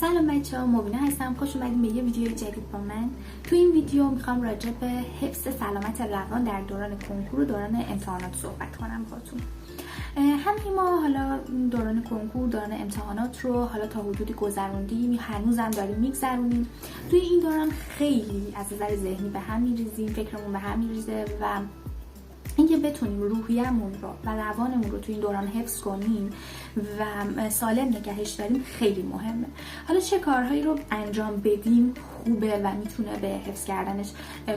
سلام بچه‌ها، مبینا هستم. خوش اومدین به یه ویدیو جدید با من. تو این ویدیو میخوام راجع به حفظ سلامت روان در دوران کنکور و دوران امتحانات صحبت کنم باهاتون. همه ما حالا دوران کنکور، دوران امتحانات رو حالا تا حدودی گذروندیم، هنوزم داریم میگذرونیم. توی این دوران خیلی از نظر ذهنی به هم میریزیم، فکرمون به هم میریزه و اینکه بتونیم روحیه‌مون رو و روانمون رو توی این دوران حفظ کنیم و سالم نگهش داریم خیلی مهمه. حالا چه کارهایی رو انجام بدیم خوبه و میتونه به حفظ کردنش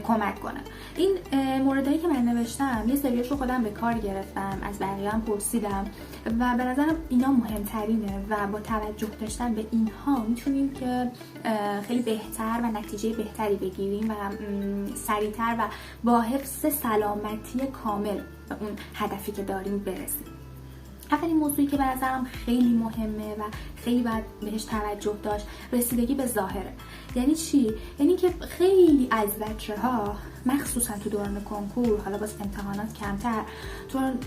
کمک کنه. این موردهایی که من نوشتم یه سریش رو خودم به کار گرفتم، از بقیه هم پرسیدم و به نظرم اینا مهمترینه و با توجه داشتن به اینها میتونیم که خیلی بهتر و نتیجه بهتری بگیریم و سریعتر و با حفظ سلامتی کامل به اون هدفی که داریم برسیم. اولین موضوعی که به نظرم خیلی مهمه و خیلی باید بهش توجه داشت رسیدگی به ظاهره. یعنی چی؟ یعنی که خیلی از بچه‌ها مخصوصا تو دوران کنکور، حالا باز امتحانات کمتر،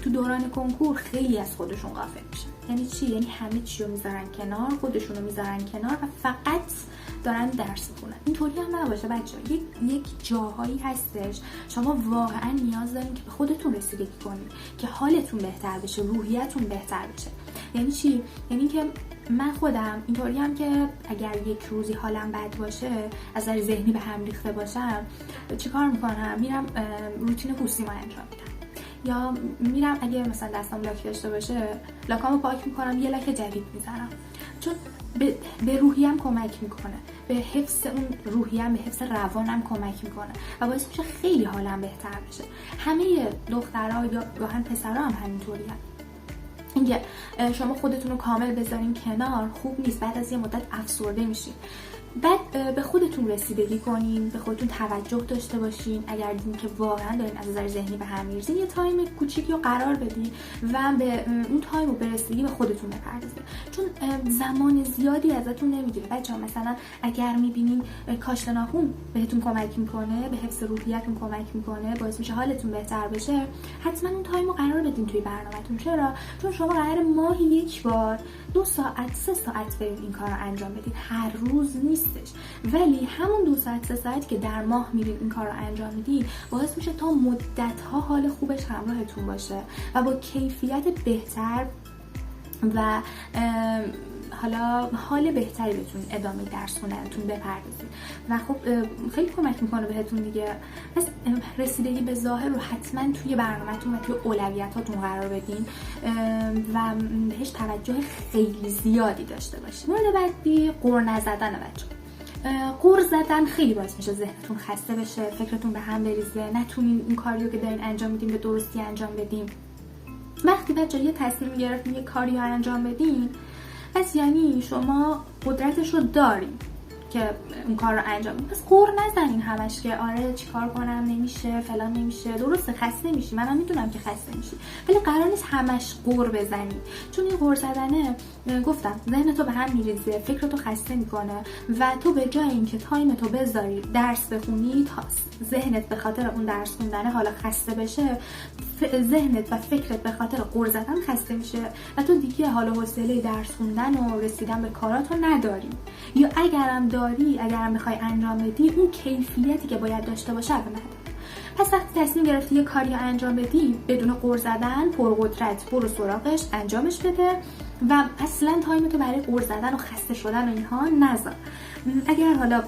تو دوران کنکور خیلی از خودشون غافل میشن. یعنی چی؟ یعنی همه چی رو میذارن کنار، خودشون رو میذارن کنار و فقط دارن درس میخونن. اینطوری هم نباشه بچه‌ها. یک جاهایی هستش شما واقعا نیاز دارین که به خودتون رسیدگی کنید که حالتون بهتر بشه، روحیتون بهتر بشه. یعنی چی؟ یعنی که من خودم اینطوری هم که اگر یک روزی حالم بد باشه، از نظر ذهنی به هم ریخته باشم، چیکار میکنم؟ میرم روتین پوستیمو انجام میدم، یا میرم اگه مثلا دستم لاک داشته باشه لاکامو پاک میکنم، یه لاک جدید میزنم، چون به روحیم کمک میکنه، به حفظ اون روحیم، به حفظ روانم کمک میکنه و باعث میشه خیلی حالم بهتر بشه. همه دخترها یا گاهن پسرها هم همینطوری هم. اینکه شما خودتون رو کامل بذارین کنار خوب نیست، بعد از یه مدت افسرده میشین. بعد به خودتون رسیدگی کنین، به خودتون توجه داشته باشین. اگر دیدین که واقعا دارین از نظر ذهنی به هم میریزین، یه تایم کوچیکی رو قرار بدین و به اون تایم رو به رسیدگی به خودتون بپردازین، چون زمان زیادی ازتون نمیگیره. بچه‌ها مثلا اگر میبینین کاشت ناخن بهتون کمک میکنه، به حفظ روحیتون کمک میکنه، باعث میشه حالتون بهتر بشه، حتما اون تایم رو قرار بدین توی برنامه‌تون. چرا؟ چون شما قراره ماهی یک بار 2 ساعت 3 ساعت برید این کار رو انجام بدید. هر روز نیستش، ولی همون 2 ساعت 3 ساعتی که در ماه میرید این کار رو انجام میدید باعث میشه تا مدت‌ها حال خوبش همراهتون باشه و با کیفیت بهتر و حالا حال بهتری بتونید ادامه درس خوندنتون بپردازید و خب خیلی کمک میکنه بهتون دیگه. پس رسیدگی به ظاهر رو حتما توی برنامه‌تون و توی اولویتاتون قرار بدین و بهش توجه خیلی زیادی داشته باشید. مورد بعدی غر نزدن بچه‌ها. غر زدن خیلی باعث میشه ذهنتون خسته بشه، فکرتون به هم بریزه، نتونین این کاریو که دارین انجام میدین به درستی انجام بدین. وقتی بچه‌ها یه تصمیم گرفتین یه کاریو انجام بدین، پس یعنی شما قدرتش رو دارین که اون کار رو انجام بدین. پس غر نزنین همش که آره چیکار کنم، نمیشه، فلان نمیشه. درسته خسته میشی، منم میدونم که خسته میشی، ولی قرار نیست همش غر بزنی، چون این غر زدنه گفتم ذهنتو به هم میریزه، فکرتو خسته میکنه و تو به جای اینکه تایمتو بذاری درس بخونی، تا ذهنت به خاطر اون درس خوندن حالا خسته بشه، ذهنت و فکرت به خاطر غر زدن خسته میشه و تو دیگه حالا حوصله درس خوندن و رسیدن به کاراتو نداری، یا اگرم داری، اگرم بخوای انجام بدی، اون کیفیتی که باید داشته باشه رو نداری. پس وقتی تصمیم گرفتی یه کاری انجام بدی بدون غر زدن، پرقدرت برو سراغش، انجامش بده و اصلا تایمتو برای غر زدن و خسته شدن و اینها نذار. اگر حالا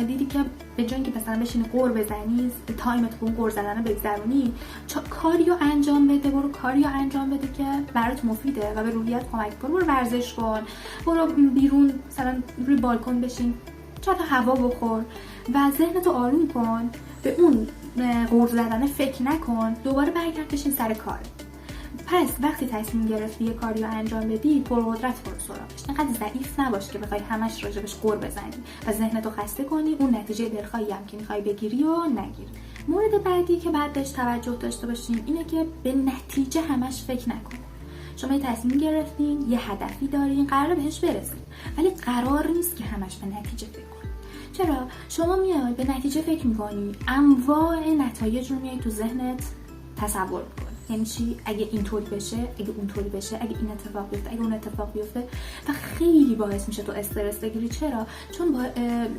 دیدی که به جای اینکه مثلا بشینی غر بزنی، تایمت رو غر زدن رو بگذرونی، کاریو انجام بده، برو کاریو انجام بده که برات مفیده و به روحیت کمک کنه. برو ورزش کن، برو بیرون مثلا روی بالکن بشین، چند تا هوا بخور و ذهنتو آروم کن، به اون غر زدن فکر نکن، دوباره برگرد بشین سر کار. پس وقتی تصمیم گرفتی یه کاری رو انجام بدی، پرقدرت برو سراغش. اینقدر ضعیف نباش که بخوای همش راجبش غر بزنی و ذهنتو خسته کنی، اون نتیجه دلخواهی هم که میخوای بگیری و نگیری. مورد بعدی که بعد بهش توجه داشته باشین اینه که به نتیجه همش فکر نکن. شما یه تصمیم گرفتین، یه هدفی دارین، قراره بهش برسید، ولی قرار نیست که همش به نتیجه فکر کنی. چرا؟ شما میای به نتیجه فکر میکنی، انواع نتایج رو میای تو ذهنت تصور میکنی. یعنی چی؟ اگه اینطوری بشه، اگه اونطوری بشه، اگه این اتفاق بیفته، اگه اون اتفاق بیفته، و خیلی باعث میشه تو استرس بگیری. چرا؟ چون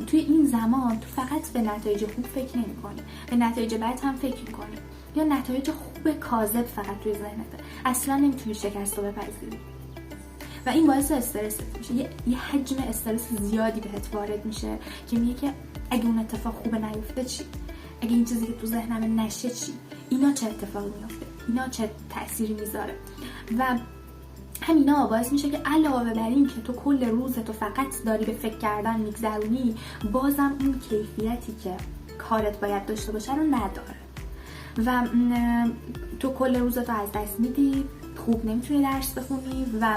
توی این زمان تو فقط به نتایج خوب فکر نمی‌کنی، به نتایج بد هم فکر می‌کنی، یا نتایج خوب کاذب فقط توی ذهنته. اصلا نمیتونی شکست رو بپذیری و این باعث استرس میشه. یه حجم استرس زیادی بهت وارد میشه که میگه که اگه اون اتفاق خوب نیفته چی؟ اگه این چیزی که تو ذهنم نشه چی؟ اینا چه اتفاقی میفته؟ اینا چه تأثیری میذاره؟ و همینا باعث میشه که علاوه بر این که تو کل روزتو فقط داری به فکر کردن میگذرونی، بازم اون کیفیتی که کارت باید داشته باشه رو نداره و تو کل روزتو از دست میدی، خوب نمیتونی درس بخونی و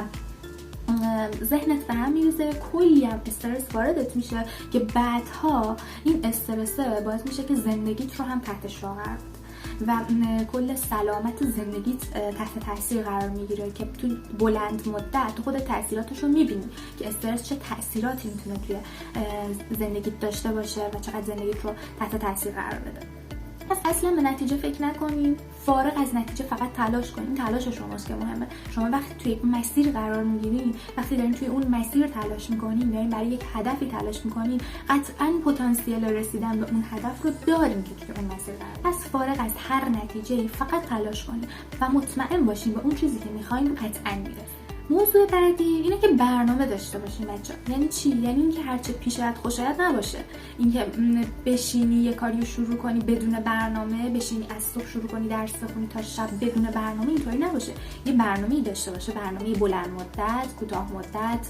ذهنت به هم میریزه، کلی هم استرس واردت میشه که بعدها این استرس باعث میشه که زندگیت رو هم تحت شعاع قرار بده و کل سلامت زندگیت تحت تاثیر قرار میگیره که تو بلند مدت تو خود تاثیراتش رو میبینی که استرس چه تاثیراتی میتونه توی زندگیت داشته باشه و چقدر زندگیت رو تحت تاثیر قرار بده. پس اصلا به نتیجه فکر نکنین، فارغ از نتیجه فقط تلاش کنین. تلاش شماست که مهمه. شما وقتی توی مسیر قرار میگیرین، وقتی دارین توی اون مسیر تلاش میکنین، دارین برای یک هدفی تلاش میکنین، قطعا پتانسیل رسیدن به اون هدف رو دارین که توی اون مسیر قرار. پس فارغ از هر نتیجه‌ای فقط تلاش کنین و مطمئن باشین به اون چیزی که میخواین قطعا میرسین. موضوع بعدی اینه که برنامه داشته باشین بچه‌ها. یعنی چی؟ یعنی اینکه هرچه پیشت خوشت نباشه. اینکه بشینی یه کاری رو شروع کنی بدون برنامه، بشینی از صبح شروع کنی درس بخونی تا شب بدون برنامه، اینطوری نباشه. یه برنامه‌ای داشته باشه، برنامه بلند مدت، کوتاه مدت،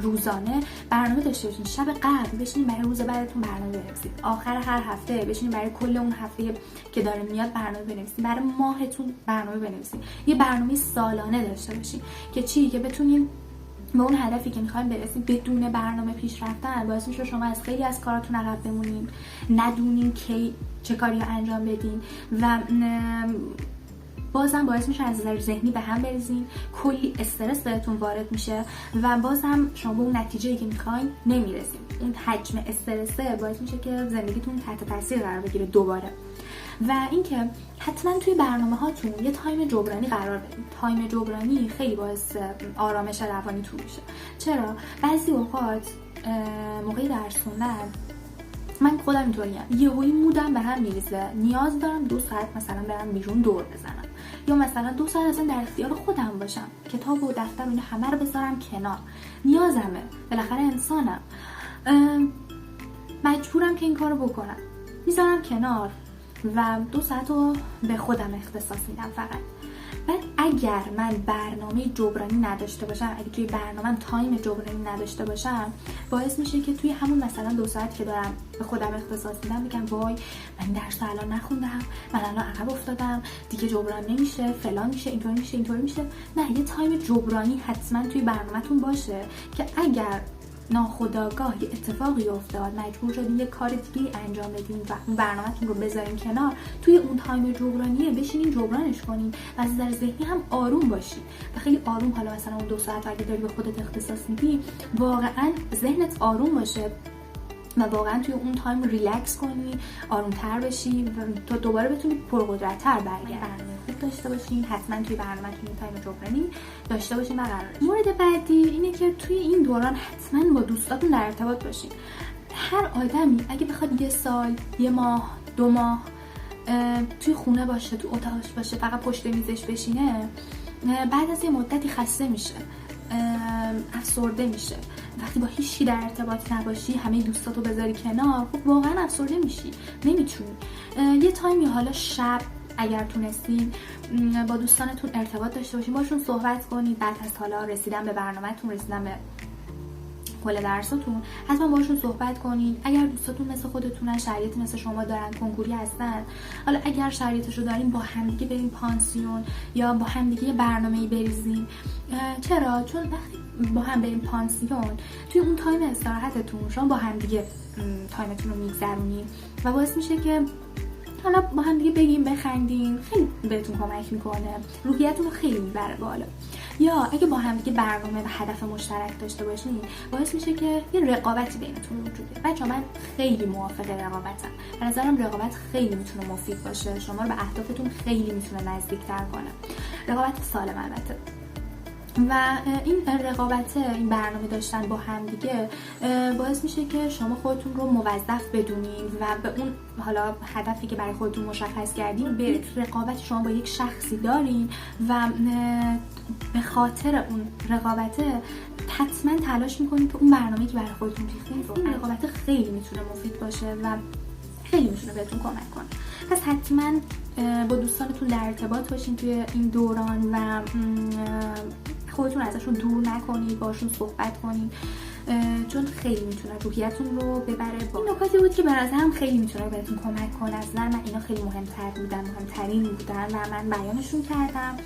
روزانه برنامه داشته باشین. شب قبل بشینین برای روز بعدتون برنامه بنویسید. آخر هر هفته بشینین برای کل اون هفته که داره میاد برنامه بنویسید. برای ماهتون برنامه بنویسید. یه برنامه سالانه داشته باشین که چی؟ که بتونین به اون هدفی که میخواین برسید. بدون برنامه پیش رفتن باعث میشه شما از خیلی از کاراتون عقب بمونین، ندونین کی چه کاری رو انجام بدین و بازم باعث میشه از نظر ذهنی به هم بریزین، کلی استرس بهتون وارد میشه و بازم شما به اون نتیجه‌ای که میخواین نمیرسین. این حجم استرسه باعث میشه که زندگیتون تحت تاثیر قرار بگیره دوباره. و اینکه حتما توی برنامه هاتون یه تایم جبرانی قرار بدین. تایم جبرانی خیلی باعث آرامش روانیتون میشه. چرا؟ بعضی اوقات موقع درس خوندن من خودم اینطوریم، یهویی مودم به هم میریزه، نیاز دارم 2 ساعت مثلا برم بیرون دور بزنم، یا مثلا 2 ساعت اصلا در اختیار خودم باشم، کتاب و دفتر و اینا همه رو بذارم کنار. نیازمه، بالاخره انسانم، مجبورم که این کارو بکنم. میذارم کنار و 2 ساعت رو به خودم اختصاص میدم فقط. بعد اگر من برنامه جبرانی نداشته باشم، اگه توی برنامه‌ام تایم جبرانی نداشته باشم، باعث میشه که توی همون مثلا 2 ساعت که دارم به خودم اختصاص میدم بگم وای من درس الان نخوندم، من الان عقب افتادم، دیگه جبران نمیشه، فلان میشه، اینطوری میشه. نه، یه تایم جبرانی حتما توی برنامه‌تون باشه که اگر ناخودآگاه یه اتفاقی افتاد، مجبور شدین یه کار دیگه انجام بدین و اون برنامه‌تون رو بذارین کنار، توی اون تایم جبرانیه بشینین جبرانش کنین و از نظر ذهنی هم آروم باشین و خیلی آروم. حالا مثلا اون 2 ساعت اگه داری به خودت اختصاص میدی، واقعا ذهنت آروم باشه و واقعا توی اون تایم ریلکس کنی، آرومتر بشی و تا دوباره بتونی پرقدرت‌تر برگردی. برنامه خوب داشته باشین، حتما توی برنامه‌تون تایم جبرانی داشته باشین. و مورد بعدی اینه که توی این دوران حتما با دوستاتون در ارتباط باشین. هر آدمی اگه بخواد 1 سال، 1 ماه، 2 ماه توی خونه باشه، تو اتاقش باشه، فقط پشت میزش بشینه، بعد از یه مدتی خسته میشه، افسرده میشه. وقتی با هیچکی در ارتباط نباشی، همه دوستاتو بذاری کنار، خب واقعا افسرده میشی، نمیتونی. یه تایمی حالا شب اگر تونستین با دوستانتون ارتباط داشته باشین، باشون صحبت کنید. بعد از حالا رسیدن به برنامه‌تون، رسیدن به کل درساتون، حتما باشون صحبت کنین. اگر دوستاتون مثل خودتونن، شرایط مثل شما دارن، کنکوری هستن، حالا اگر شرایطشو دارین با همدیگه برین پانسیون یا با همدیگه برنامه‌ای بریزین. چرا؟ چون وقتی با هم برین پانسیون، توی اون تایم استراحتتون شما با همدیگه تایمتون رو میگذرونین و باعث میشه که حالا با هم دیگه بگیم، بخندین، خیلی بهتون کمک میکنه، روحیتون رو خیلی میبره بالا. یا اگه با هم دیگه برنامه و هدف مشترک داشته باشین باعث میشه که یه رقابتی بینتون وجود بیاد. بچه‌ها من خیلی موافق رقابتم. به نظرم رقابت خیلی میتونه مفید باشه، شما رو به اهدافتون خیلی میتونه نزدیک‌تر کنه. رقابت سالم البته. و این رقابت، این برنامه داشتن با هم دیگه باعث میشه که شما خودتون رو موظف بدونین و به اون حالا هدفی که برای خودتون مشخص کردین به رقابت شما با یک شخصی دارین و به خاطر اون رقابت حتما تلاش میکنید که اون برنامه‌ای که برای خودتون ریختین این رقابت خیلی میتونه مفید باشه و خیلی میتونه بهتون کمک کنه. پس حتما با دوستانتون در ارتباط باشین توی این دوران و خودتون ازشون دور نکنید، باشون صحبت کنید چون خیلی میتونه روحیتون رو ببره. این نکاتی بود که به نظرم خیلی میتونه بهتون کمک کنه. از نظر من اینا خیلی مهمترین بودن و من بیانشون کردم.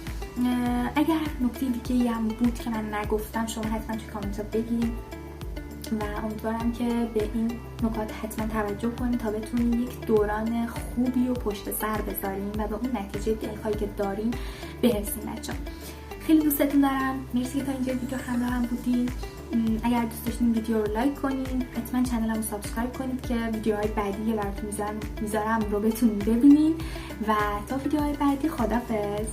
اگر نکته دیگه‌ای هم بود که من نگفتم شما حتما توی کامنت ها بگید و امیدوارم که به این نکات حتما توجه کنید تا بتونید یک دوران خوبی و پشت سر بذارین و به اون نتیجه دلخواهی که دارین برسین. بچه‌ها خیلی دوستتون دارم. مرسی که تا اینجا ویدیو همراهم بودین. اگر دوست داشتین ویدیو رو لایک کنین، حتما کانالمو سابسکرایب کنید که ویدیوهای بعدی براتون میذارم رو بتونید ببینید و تا ویدیوهای بعدی خدافظ.